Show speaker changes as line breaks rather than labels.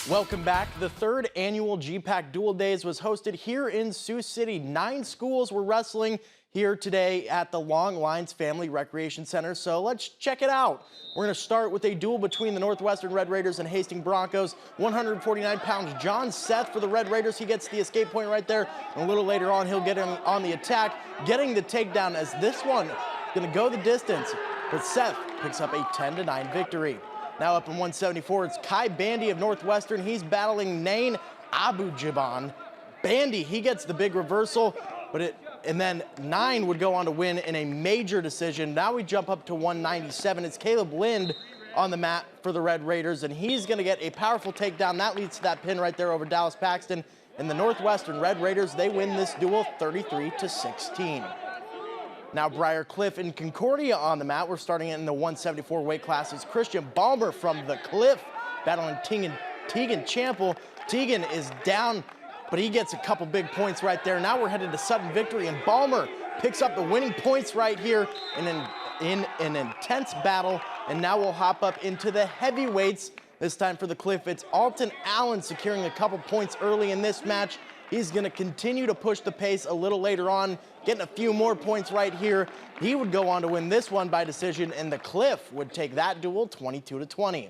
Welcome back. The third annual GPAC Dual Days was hosted here in Sioux City. 9 schools were wrestling here today at the Long Lines Family Recreation Center. So let's check it out. We're going to start with a duel between the Northwestern Red Raiders and Hastings Broncos. 149 pounds John Seth for the Red Raiders. He gets the escape point right there. And a little later on, he'll get him on the attack, getting the takedown as this one going to go the distance. But Seth picks up a 10-9 victory. Now up in 174, it's Kai Bandy of Northwestern. He's battling Nain Abujaban. Bandy, he gets the big reversal, and then 9 would go on to win in a major decision. Now we jump up to 197. It's Caleb Lind on the mat for the Red Raiders, and he's going to get a powerful takedown. That leads to that pin right there over Dallas Paxton. And the Northwestern Red Raiders, they win this duel 33-16. Now Briar Cliff and Concordia on the mat. We're starting in the 174 weight classes. Christian Balmer from the Cliff battling Tegan Champel. Tegan is down, but he gets a couple big points right there. Now we're headed to sudden victory, and Balmer picks up the winning points right here in an intense battle. And now we'll hop up into the heavyweights. This time for the Cliff, it's Alton Allen securing a couple points early in this match. He's going to continue to push the pace a little later on, getting a few more points right here. He would go on to win this one by decision, and the Cliff would take that duel 22-20.